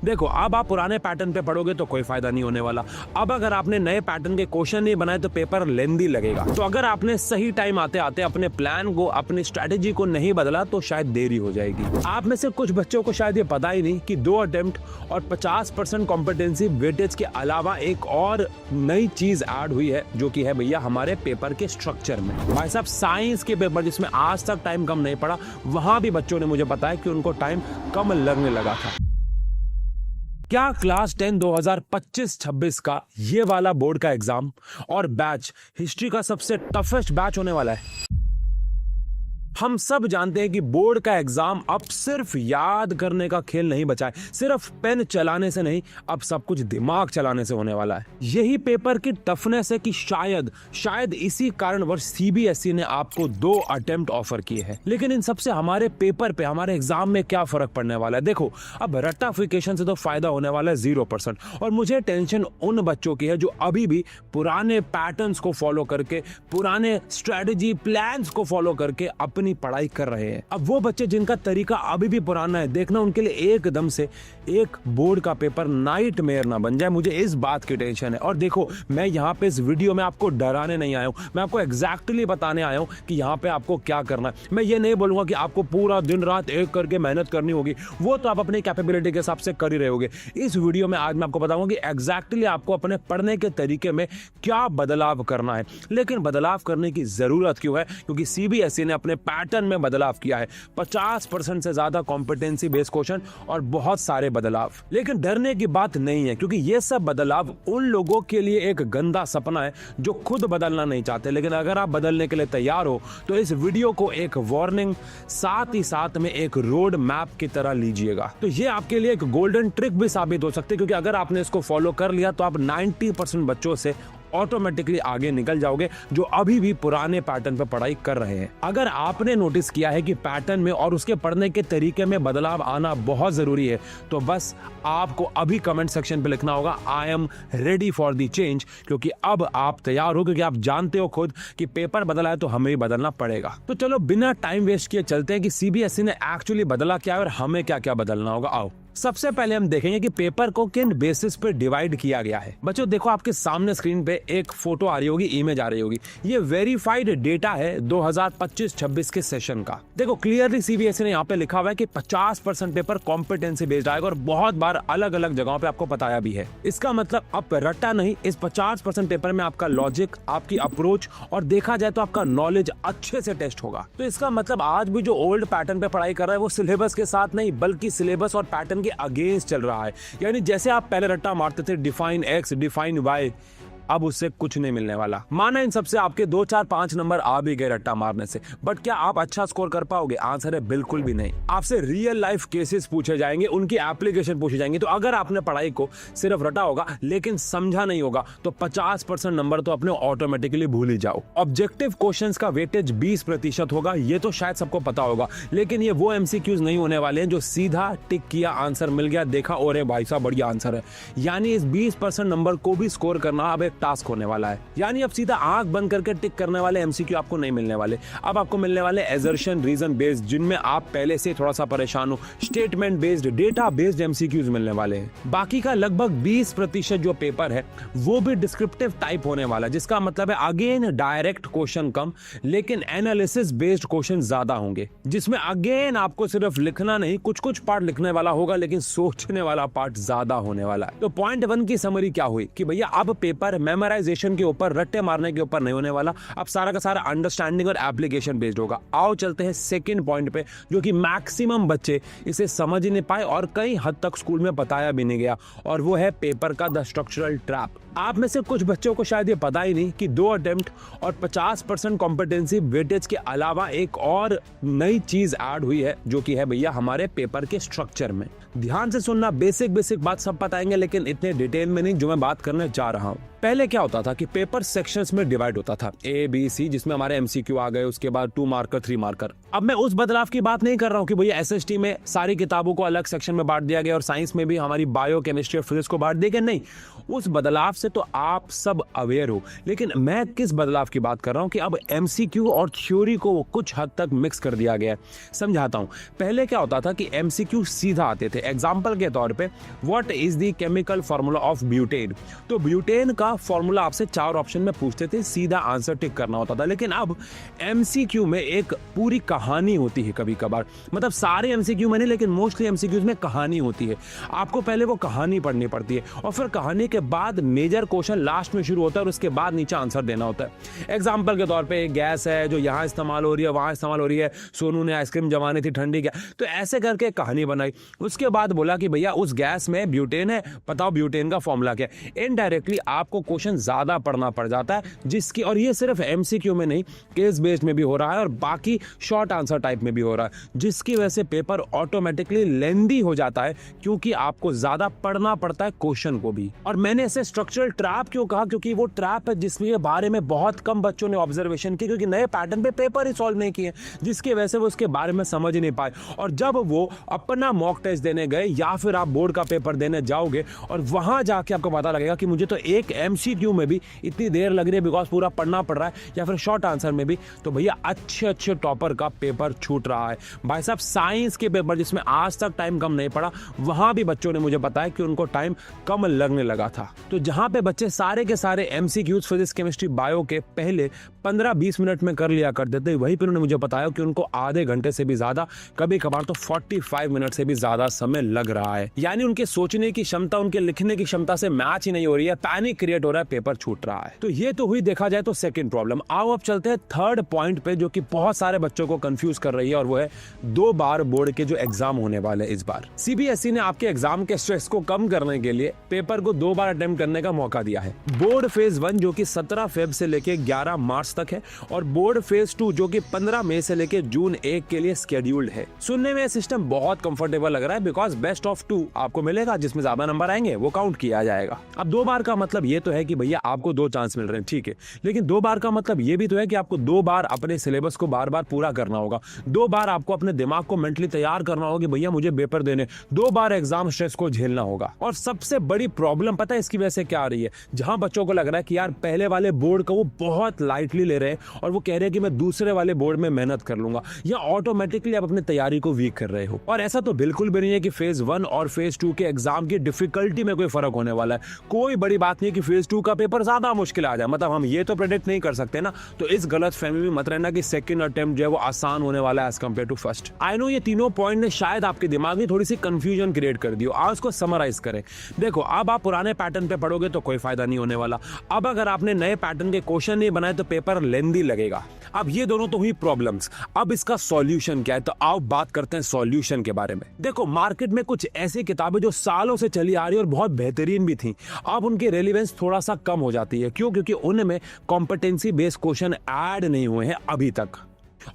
देखो, अब आप पुराने पैटर्न पे पढ़ोगे तो कोई फायदा नहीं होने वाला। अब अगर आपने नए पैटर्न के क्वेश्चन नहीं बनाए तो पेपर लेंदी लगेगा। तो अगर आपने सही टाइम आते आते अपने प्लान को, अपनी स्ट्रेटेजी को नहीं बदला तो शायद देरी हो जाएगी। आप में से कुछ बच्चों को शायद ये पता ही नहीं कि 2 अटेम्प्ट और 50% कॉम्पिटेंसी वेटेज के अलावा एक और नई चीज ऐड हुई है, जो कि है भैया हमारे पेपर के स्ट्रक्चर में। भाई साहब, साइंस के पेपर जिसमें आज तक टाइम कम नहीं पड़ा, वहां भी बच्चों ने मुझे बताया कि उनको टाइम कम लगने लगा था। क्या क्लास 10 2025-26 का ये वाला बोर्ड का एग्जाम और बैच हिस्ट्री का सबसे टफेस्ट बैच होने वाला है? हम सब जानते हैं कि बोर्ड का एग्जाम अब सिर्फ याद करने का खेल नहीं बचा है, सिर्फ पेन चलाने से नहीं, अब सब कुछ दिमाग चलाने से होने वाला है। यही पेपर की टफनेस है कि शायद इसी कारणवश सीबीएसई ने आपको 2 अटेम्प्ट ऑफर किए हैं। लेकिन इन सबसे हमारे पेपर पे, हमारे एग्जाम में क्या फर्क पड़ने वाला है? देखो, अब रट्टाफिकेशन से तो फायदा होने वाला है 0%। और मुझे टेंशन उन बच्चों की है जो अभी भी पुराने पैटर्न्स को फॉलो करके, पुराने स्ट्रेटेजी प्लान्स को फॉलो करके अपनी पढ़ाई कर रहे हैं। अब वो बच्चे जिनका तरीका अभी भी पुराना है, देखना उनके लिए एकदम से एक बोर्ड का पेपर नाइटमेयर ना बन जाए, मुझे इस बात की टेंशन है। और देखो, मैं यहाँ पे इस वीडियो में आपको डराने नहीं आया हूँ, मैं आपको एग्जैक्टली बताने आया हूँ कि यहाँ पे आपको क्या करना है। मैं ये नहीं बोलूंगा कि आपको पूरा दिन रात एक करके मेहनत करनी होगी, वो तो आप अपनी कैपेबिलिटी के हिसाब से कर ही रहे होगे। इस वीडियो में आज मैं आपको बताऊंगा कि एग्जैक्टली आपको अपने पढ़ने के तरीके में क्या बदलाव करना है। लेकिन बदलाव करने की जरूरत क्यों है? क्योंकि सीबीएसई ने अपने पैटर्न में बदलाव किया है, 50% से ज्यादा कॉम्पिटेंसी बेस्ड क्वेश्चन और बहुत सारे बदलाव। लेकिन डरने की बात नहीं है, क्योंकि ये सब बदलाव उन लोगों के लिए एक गंदा सपना है जो खुद बदलना नहीं चाहते। लेकिन अगर आप बदलने के लिए तैयार हो तो इस वीडियो को एक वार्निंग, साथ ही साथ में एक रोड मैप की तरह लीजिएगा। तो ये आपके लिए एक गोल्डन ट्रिक भी साबित हो सकती है, क्योंकि अगर आपने इसको फॉलो कर लिया तो आप 90% बच्चों से ऑटोमेटिकली आगे निकल जाओगे जो अभी भी पुराने पैटर्न पर पढ़ाई कर रहे हैं। अगर आपने नोटिस किया है कि पैटर्न में और उसके पढ़ने के तरीके में बदलाव आना बहुत जरूरी है, तो बस आपको अभी कमेंट सेक्शन पे लिखना होगा I am ready for the change, क्योंकि अब आप तैयार हो, क्योंकि आप जानते हो खुद कि पेपर बदला है तो हमें भी बदलना पड़ेगा। तो चलो बिना टाइम वेस्ट किए चलते हैं कि सीबीएसई ने एक्चुअली बदला क्या है और हमें क्या क्या बदलना होगा। आओ, सबसे पहले हम देखेंगे कि पेपर को किन बेसिस पे डिवाइड किया गया है। बच्चों देखो, आपके सामने स्क्रीन पे एक फोटो आ रही होगी, इमेज आ रही होगी। ये वेरीफाइड डेटा है 2025-26 के सेशन का। देखो, क्लियरली सीबीएसई ने यहाँ पे लिखा हुआ है कि 50% पेपर कॉम्पिटेंसी बेस्ड आएगा और बहुत बार अलग अलग जगहों पे आपको बताया भी है। इसका मतलब अब रट्टा नहीं, इस 50% पेपर में आपका लॉजिक, आपकी अप्रोच और देखा जाए तो आपका नॉलेज अच्छे से टेस्ट होगा। तो इसका मतलब आज भी जो ओल्ड पैटर्न पे पढ़ाई कर रहा है वो सिलेबस के साथ नहीं, बल्कि सिलेबस और पैटर्न के अगेंस्ट चल रहा है। यानी जैसे आप पहले रट्टा मारते थे डिफाइन एक्स, डिफाइन वाई, अब उससे कुछ नहीं मिलने वाला। माना इन सबसे आपके 2, 4, 5 नंबर आ भी गए रट्टा मारने से, बट क्या आप अच्छा स्कोर कर पाओगे? आंसर है बिल्कुल भी नहीं। आपसे रियल लाइफ केसेस पूछे जाएंगे, उनकी एप्लीकेशन पूछी जाएंगी। तो अगर आपने पढ़ाई को सिर्फ रटा होगा लेकिन समझा नहीं होगा तो 50% नंबर तो अपने ऑटोमेटिकली भूल ही जाओ। ऑब्जेक्टिव क्वेश्चंस का वेटेज 20% होगा, ये तो शायद सबको पता होगा। लेकिन ये वो एमसीक्यूज नहीं होने वाले हैं जो सीधा टिक किया, आंसर मिल गया, देखा और भाई साहब बढ़िया आंसर है। यानी इस 20% नंबर को भी स्कोर करना अब टास्क होने वाला है। यानी अब सीधा आंख बंद करके टिक करने वाले एमसीक्यू आपको नहीं मिलने वाले। अब आपको मिलने वाले एजर्शन, रीजन बेस्ड, जिनमें आप पहले से थोड़ा सा परेशान हो, statement based, data based MCQs मिलने वाले हैं। बाकी का लगभग 20% जो पेपर है वो भी डिस्क्रिप्टिव टाइप होने वाला है, जिसका मतलब है अगेन डायरेक्ट क्वेश्चन कम लेकिन एनालिसिस बेस्ड क्वेश्चन ज्यादा होंगे, जिसमें अगेन आपको सिर्फ लिखना नहीं, कुछ कुछ पार्ट लिखने वाला होगा लेकिन सोचने वाला पार्ट ज्यादा होने वाला है। तो पॉइंट 1 की समरी क्या हुई कि भैया अब पेपर मेमोराइजेशन के ऊपर, रट्टे मारने के ऊपर नहीं होने वाला, अब सारा का सारा अंडरस्टैंडिंग और एप्लीकेशन बेस्ड होगा। आओ चलते हैं सेकंड पॉइंट पे, जो कि मैक्सिमम बच्चे इसे समझ ही नहीं पाए और कई हद तक स्कूल में बताया भी नहीं गया, और वो है पेपर का द स्ट्रक्चरल ट्रैप। आप में से कुछ बच्चों को शायद ये पता ही नहीं कि 2 अटेम्प्ट और 50% कॉम्पिटेंसी वेटेज के अलावा एक और नई चीज ऐड हुई है, जो कि है भैया हमारे पेपर के स्ट्रक्चर में। ध्यान से सुनना, बेसिक बात सब बताएंगे लेकिन इतने डिटेल में नहीं जो मैं बात करने जा रहा हूँ। पहले क्या होता था कि पेपर सेक्शंस में डिवाइड होता था, ए बी सी, जिसमें हमारे एमसीक्यू आ गए, उसके बाद 2 मार्कर 3 मार्कर। अब मैं उस बदलाव की बात नहीं कर रहा हूँ कि भैया एसएसटी में सारी किताबों को अलग सेक्शन में बांट दिया गया और साइंस में भी हमारी बायो, केमिस्ट्री और फिजिक्स को बांट दिया गया। नहीं, उस बदलाव से तो आप सब अवेयर हो, लेकिन मैं किस बदलाव की बात कर रहा हूं कि अब एमसीक्यू और थ्योरी को कुछ हद तक मिक्स कर दिया गया है। समझाता हूं। पहले क्या होता था कि एमसीक्यू सीधा आते थे। एग्जांपल के तौर पे what is the chemical formula of butane, तो ब्यूटेन का फार्मूला आपसे 4 ऑप्शन में पूछते थे, सीधा आंसर टिक करना होता था। लेकिन अब एमसीक्यू में एक पूरी कहानी होती है कभी कभार, मतलब सारे एमसीक्यू में नहीं लेकिन मोस्टली एमसीक्यूज में कहानी होती है। आपको पहले वो कहानी पढ़नी पड़ती है और फिर कहानी के बाद मेजर क्वेश्चन लास्ट में शुरू होता है और उसके बाद नीचे आंसर देना होता है। एग्जांपल के तौर पे एक गैस है जो यहाँ इस्तेमाल हो रही है, वहां इस्तेमाल हो रही है, सोनू ने आइसक्रीम जमानी थी ठंडी क्या, तो ऐसे करके कहानी बनाई। उसके बाद बोला कि भैया उस गैस में ब्यूटेन है, बताओ ब्यूटेन का फॉर्मूला क्या है। इनडायरेक्टली आपको क्वेश्चन ज्यादा पढ़ना पड़ जाता है, जिसकी, और ये सिर्फ एमसीक्यू में नहीं, केस बेस्ड में भी हो रहा है और बाकी शॉर्ट आंसर टाइप में भी हो रहा है, जिसकी वजह से पेपर ऑटोमेटिकली लेंदी हो जाता है क्योंकि आपको ज्यादा पढ़ना पड़ता है क्वेश्चन को भी। और मैंने ऐसे स्ट्रक्चरल ट्रैप क्यों कहा, क्योंकि वो ट्रैप है जिसके बारे में बहुत कम बच्चों ने ऑब्जर्वेशन की, क्योंकि नए पैटर्न पे पेपर ही सॉल्व नहीं किए, जिसकी वजह से वो उसके बारे में समझ ही नहीं पाए। और जब वो अपना मॉक टेस्ट देने गए या फिर आप बोर्ड का पेपर देने जाओगे और वहां जाके आपको पता लगेगा कि मुझे तो एक एमसीक्यू में भी इतनी देर लग रही है बिकॉज पूरा पढ़ना पड़ रहा है, या फिर शॉर्ट आंसर में भी, तो भैया अच्छे अच्छे टॉपर का पेपर छूट रहा है। भाई साहब साइंस के पेपर जिसमें आज तक टाइम कम नहीं पड़ा, वहां भी बच्चों ने मुझे बताया कि उनको टाइम कम लगने लगा था। तो जहां पे बच्चे सारे के सारे एमसीक्यूज फिजिक्स केमिस्ट्री बायो के पहले 15-20 मिनट में कर लिया करते थे, वहीं पर उन्होंने मुझे बताया कि उनको आधे घंटे से भी ज्यादा, कभी कभार तो 45 मिनट से भी ज्यादा समय लग रहा है। यानी उनके सोचने की क्षमता, उनके लिखने की क्षमता से मैच ही नहीं हो रही है, पैनिक क्रिएट हो रहा है, पेपर छूट रहा है। तो ये तो हुई देखा जाए तो सेकंड प्रॉब्लम। आओ अब चलते हैं थर्ड पॉइंट पे जो कि बहुत सारे बच्चों को कंफ्यूज कर रही है, और वो है 2 बार बोर्ड के जो एग्जाम होने वाले इस बार। सीबीएसई ने आपके एग्जाम के स्ट्रेस को कम करने के लिए पेपर को 2 बार अटेम्प्ट करने का मौका दिया है। बोर्ड फेज 1 जो कि 17 फेब से लेके 11 मार्च तक है, और बोर्ड फेज 2 जो कि 15 मई से लेके जून 1 के लिए स्केड्यूल्ड है। सुनने में सिस्टम बहुत कंफर्टेबल लग रहा है बिकॉज बेस्ट ऑफ 2 आपको मिलेगा, जिसमें ज्यादा नंबर आएंगे वो काउंट किया जाएगा। अब 2 बार का मतलब ये तो है कि भैया आपको 2 चांस मिल रहे हैं, ठीक है, लेकिन 2 बार का मतलब ये भी तो है कि आपको 2 बार अपने सिलेबस को बार बार पूरा करना होगा। 2 बार आपको अपने दिमाग को मेंटली तैयार करना होगा कि भैया मुझे पेपर देने, 2 बार एग्जाम स्ट्रेस को झेलना होगा। और सबसे बड़ी प्रॉब्लम पता है इसकी वजह से क्या आ रही है, जहां बच्चों को लग रहा है कि यार पहले वाले बोर्ड को वो बहुत लाइटली ले रहे हैं और वो कह रहे हैं कि मैं दूसरे वाले बोर्ड में मेहनत कर लूंगा, या ऑटोमेटिकली आप अपनी तैयारी को वीक कर रहे हो। और ऐसा तो बिल्कुल भी नहीं है कि फेज 1 और फेज 2 के एग्जाम की डिफिकल्टी में कोई फर्क होने वाला है। कोई बड़ी बात नहीं है कि फेज 2 का पेपर ज्यादा मुश्किल आ जाए, मतलब हम ये तो प्रेडिक्ट नहीं कर सकते ना। तो इस गलत फहमी में मत रहना कि सेकंड अटेम्प्ट जो है वो आसान होने वाला है as compare to first. I know ये तीनों पॉइंट ने शायद आपके दिमाग में थोड़ी सी कंफ्यूजन क्रिएट कर दी हो। आज उसको समराइज करें। देखो, अब आप पुराने पैटर्न पे पढ़ोगे तो कोई फायदा नहीं होने वाला। अब अगर आपने नए पैटर्न के क्वेश्चन नहीं बनाए तो पेपर लेंदी लगेगा। अब ये दोनों तो हुई प्रॉब्लम्स। अब इसका सॉल्यूशन क्या है, तो आओ बात करते हैं सॉल्यूशन के बारे में। देखो, मार्केट में कुछ ऐसी किताबें जो सालों से चली आ रही है और बहुत बेहतरीन भी थी, अब उनकी रेलेवेंस थोड़ा सा कम हो जाती है। क्यों? क्योंकि उनमें कॉम्पिटेंसी बेस्ड क्वेश्चन ऐड नहीं हुए हैं अभी तक,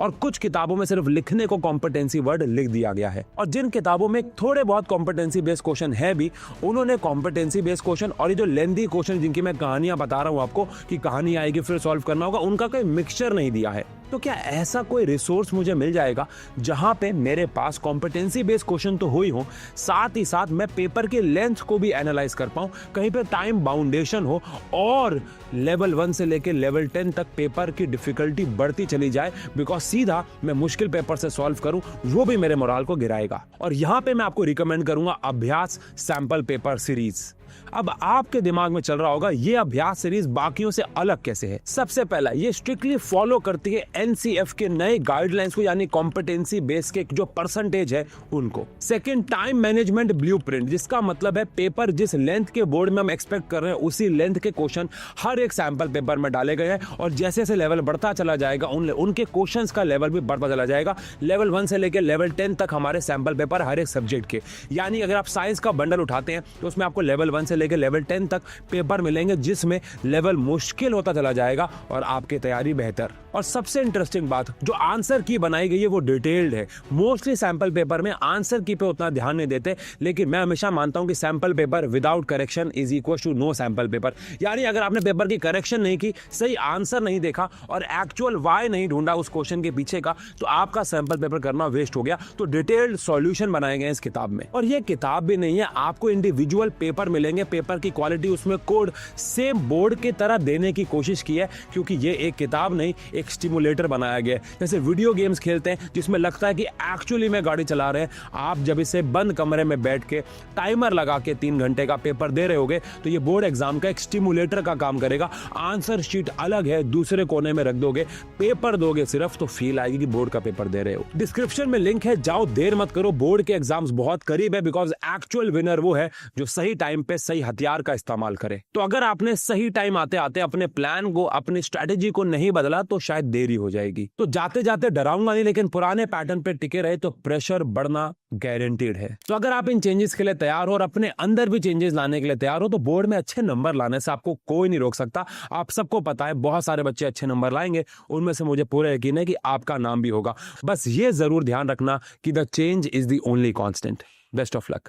और कुछ किताबों में सिर्फ लिखने को कॉम्पिटेंसी वर्ड लिख दिया गया है। और जिन किताबों में थोड़े बहुत कॉम्पिटेंसी बेस्ड क्वेश्चन है भी, उन्होंने कॉम्पिटेंसी बेस्ड क्वेश्चन और ये जो लेंदी क्वेश्चन जिनकी मैं कहानियां बता रहा हूं आपको कि कहानी आएगी फिर सॉल्व करना होगा, उनका कोई मिक्सचर नहीं दिया है। तो क्या ऐसा कोई रिसोर्स मुझे मिल जाएगा जहां पे मेरे पास कॉम्पिटेंसी बेस्ड क्वेश्चन तो हो ही हो, साथ ही साथ मैं पेपर के लेंथ को भी एनालाइज कर पाऊं, कहीं पे टाइम बाउंडेशन हो, और लेवल 1 से लेके लेवल 10 तक पेपर की डिफिकल्टी बढ़ती चली जाए, बिकॉज सीधा मैं मुश्किल पेपर से सॉल्व करूं, वो भी मेरे मोराल को गिराएगा। और यहां पे मैं आपको रिकमेंड करूंगा अभ्यास सैंपल पेपर सीरीज। अब आपके दिमाग में चल रहा होगा ये अभ्यास सीरीज बाकियों से अलग कैसे है। सबसे पहला, ये स्ट्रिक्टली फॉलो करती है एनसीएफ के नए गाइडलाइंस को, यानी कॉम्पिटेंसी बेस के जो परसेंटेज है उनको। सेकंड, टाइम मैनेजमेंट ब्लूप्रिंट, जिसका मतलब है पेपर जिस लेंथ के बोर्ड में हम एक्सपेक्ट कर रहे हैं उसी लेंथ के क्वेश्चन हर एक सैंपल पेपर में डाले गए हैं, और जैसे जैसे लेवल बढ़ता चला जाएगा उनके क्वेश्चंस का लेवल भी बढ़ता चला जाएगा। लेवल 1 से लेकर लेवल 10 तक हमारे सैंपल पेपर हर एक सब्जेक्ट के, यानी अगर आप साइंस का बंडल उठाते हैं तो उसमें आपको लेवल 1 से लेकर लेवल 10 तक पेपर मिलेंगे, जिसमें लेवल मुश्किल होता चला जाएगा और आपकी तैयारी बेहतर। और सबसे इंटरेस्टिंग बात, जो आंसर की बनाई गई है वो डिटेल्ड है। मोस्टली सैंपल पेपर में आंसर की पे उतना ध्यान नहीं देते, लेकिन मैं हमेशा मानता हूं कि sample paper without correction is equal to no sample paper. यानी अगर आपने पेपर की करेक्शन नहीं की, सही आंसर नहीं देखा और एक्चुअल वाई नहीं ढूंढा उस क्वेश्चन के पीछे का, तो आपका सैंपल पेपर करना वेस्ट हो गया। तो डिटेल्ड सॉल्यूशन बनाए गए इस किताब में। और ये किताब भी नहीं है, आपको इंडिविजुअल पेपर मिलेगा लेंगे, पेपर की क्वालिटी उसमें कोड सेम बोर्ड की तरह देने की कोशिश की है, क्योंकि ये एक किताब नहीं, एक स्टिमुलेटर बनाया गया है। जैसे वीडियो गेम्स खेलते हैं जिसमें लगता है कि एक्चुअली में गाड़ी चला रहे हैं, आप जब इसे बंद कमरे में बैठ के टाइमर लगा के 3 घंटे का पेपर दे रहे होगे तो ये बोर्ड एग्जाम का एक स्टिमुलेटर का काम करेगा। आंसर शीट अलग है, दूसरे कोने में रख दोगे, पेपर दोगे सिर्फ तो फील आएगी कि बोर्ड का पेपर दे रहे हो। डिस्क्रिप्शन में लिंक है, जाओ, देर मत करो, बोर्ड के एग्जाम्स बहुत करीब है, बिकॉज एक्चुअल विनर वो है जो सही टाइम पे सही हथियार का इस्तेमाल करे। तो अगर आपने सही टाइम आते आते अपने प्लान को, अपनी स्ट्रेटेजी को नहीं बदला तो शायद देरी हो जाएगी। तो जाते जाते डराऊंगा नहीं, लेकिन पुराने पैटर्न पे टिके रहे तो प्रेशर बढ़ना गारंटीड है। तो अगर आप इन चेंजेस के लिए तैयार हो और अपने अंदर भी चेंजेस लाने के लिए तैयार हो तो बोर्ड में अच्छे नंबर लाने से आपको कोई नहीं रोक सकता। आप सबको पता है बहुत सारे बच्चे अच्छे नंबर लाएंगे, उनमें से मुझे पूरा यकीन है कि आपका नाम भी होगा। बस ये जरूर ध्यान रखना कि the change is the only constant. Best of luck.